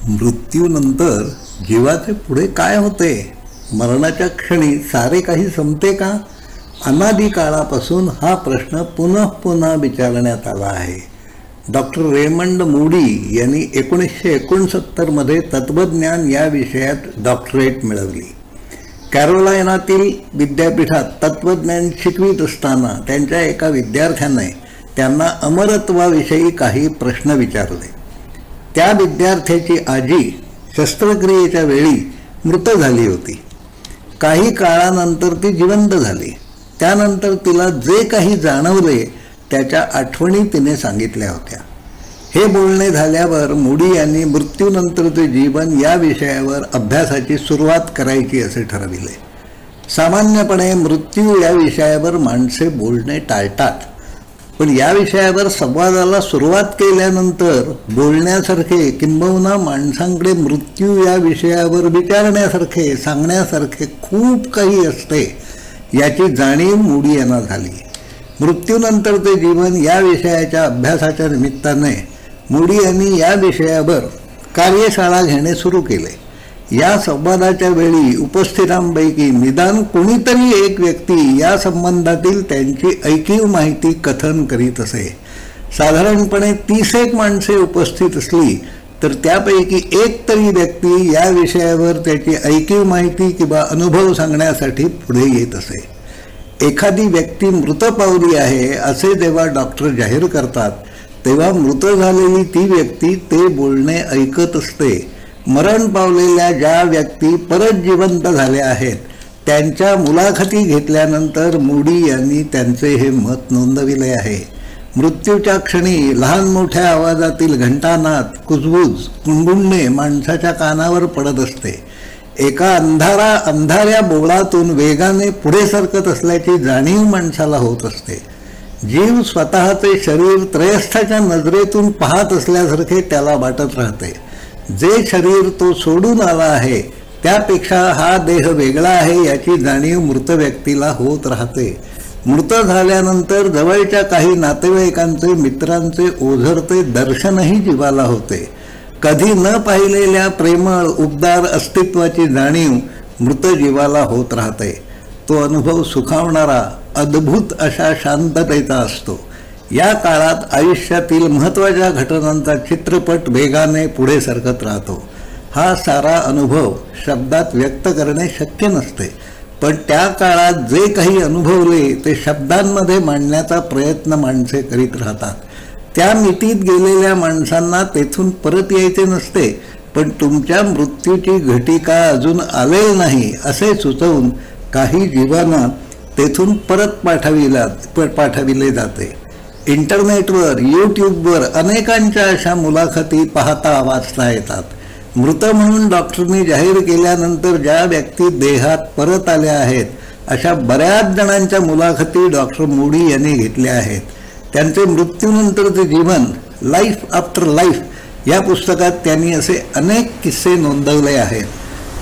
मृत्यूनंतर जीवाचे पुढे काय होते? मरणाच्या क्षणी सारे काही संपते का? अनादी काळापासून हा प्रश्न पुन्हा पुन्हा विचारण्यात आला आहे. डॉक्टर रेमंड मूडी यांनी 1969 मध्ये तत्त्वज्ञान या विषयात डॉक्टरेट मिळवली. कॅरोलायनातील विद्यापीठात तत्त्वज्ञान शिकवित असताना त्यांच्या एका विद्यार्थ्याने त्यांना अमरत्वाविषयी काही प्रश्न विचारले. त्या विद्यार्थ्याची आजी शस्त्रक्रियेच्या वेळी मृत झाली होती. काही काळानंतर ती जिवंत झाली. त्यानंतर तिला जे काही जाणवले त्याच्या आठवणी तिने सांगितल्या होत्या. हे बोलणे झाल्यावर मूडी यांनी मृत्यूनंतरचे जीवन या विषयावर अभ्यासाची सुरुवात करायची असे ठरविले. सामान्यपणे मृत्यू या विषयावर माणसे बोलणे टाळतात, पण या विषयावर संवादाला सुरुवात केल्यानंतर बोलण्यासारखे किंबहुना माणसांकडे मृत्यू या विषयावर विचारण्यासारखे सांगण्यासारखे खूप काही असते याची जाणीव मूडी यांना झाली. मृत्यूनंतरचे जीवन या विषयाच्या अभ्यासाच्या निमित्ताने मूडी यांनी या विषयावर कार्यशाळा घेणे सुरू केले. या संवादाच्या वेळी उपस्थितांपैकी निदान कोणीतरी एक व्यक्ती या संबंधातील त्यांची ऐकीव माहिती कथन करीत असे. साधारणपणे 30 माणसे उपस्थित असली तर त्यापैकी एक तरी व्यक्ती या विषयावर त्याची ऐकीव माहिती किंवा अनुभव सांगण्यासाठी पुढे येत असे. एखादी व्यक्ती मृत पावली आहे असे जेव्हा डॉक्टर जाहीर करतात तेव्हा मृत झालेली ती व्यक्ती ते बोलणे ऐकत असते. मरण पावलेल्या ज्या व्यक्ती परत जिवंत झाल्या आहेत त्यांच्या मुलाखती घेतल्यानंतर मूडी यांनी त्यांचे हे मत नोंदविले आहे. मृत्यूच्या क्षणी लहान मोठ्या आवाजातील घंटानाद, कुजबुज, कुणकुणणे माणसाच्या कानावर पडत असते. एका अंधाऱ्या बोळातून वेगाने पुढे सरकत असल्याची जाणीव माणसाला होत असते. जीव स्वतःचे शरीर त्रयस्थाच्या नजरेतून पाहत असल्यासारखे त्याला वाटत राहते. जे शरीर तो सोडून आला आहे त्यापेक्षा हा देह वेगळा आहे याची जाणीव मृत व्यक्तीला होत राहते. मृत झाल्यानंतर जवळच्या काही नातेवाईकांचे, मित्रांचे ओझरते दर्शनही जीवाला होते. कधी न पाहिलेल्या प्रेमळ उबदार अस्तित्वाची जाणीव मृत जीवाला होत राहते. तो अनुभव सुखावणारा, अद्भुत अशा शांततेचा असतो. या काळात आयुष्यातील महत्त्वाच्या घटनांचा चित्रपट वेगाने पुढे सरकत राहतो. हा सारा अनुभव शब्दात व्यक्त करणे शक्य नसते, पण त्या काळात जे काही अनुभवले ते शब्दांमध्ये मांडण्याचा प्रयत्न माणसे करीत राहतात. त्या मितीत गेलेल्या माणसांना तेथून परत यायचे नसते, पण तुमच्या मृत्यूची घटिका अजून आलेली नाही असे सुचवून काही जीवांना तेथून परत पाठविले जाते. इंटरनेटवर, यूट्यूबवर अनेकांच्या अशा मुलाखती पाहता वाचता येतात. मृत म्हणून डॉक्टरनी जाहीर केल्यानंतर ज्या व्यक्ती देहात परत आल्या आहेत अशा बऱ्याच जणांच्या मुलाखती डॉक्टर मूडी यांनी घेतल्या आहेत. त्यांचे मृत्यूनंतरचे जीवन, लाईफ आफ्टर लाईफ या पुस्तकात त्यांनी असे अनेक किस्से नोंदवले आहेत.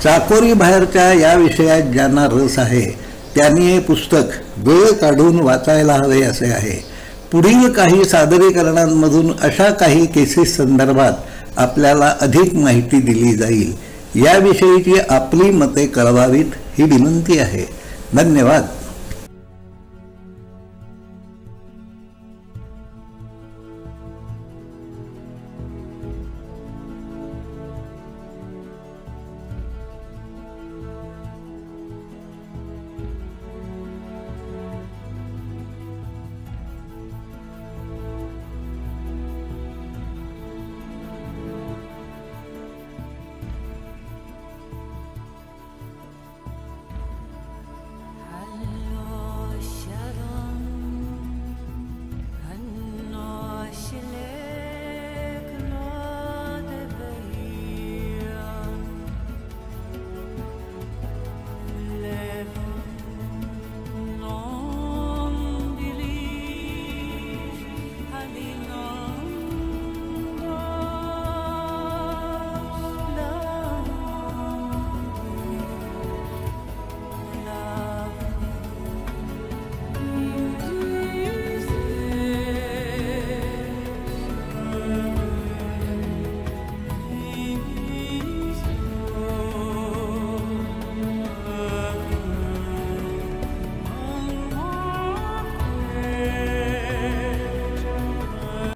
चाकोरी बाहेरच्या या विषयात ज्यांना रस आहे त्यांनी हे पुस्तक वेळ काढून वाचायला हवे असे आहे. पुढील काही सादरीकरणांमधून अशा काही केसेस संदर्भात आपल्याला अधिक माहिती दिली जाईल. याविषयीची आपली मते कळवावीत ही विनंती आहे. धन्यवाद.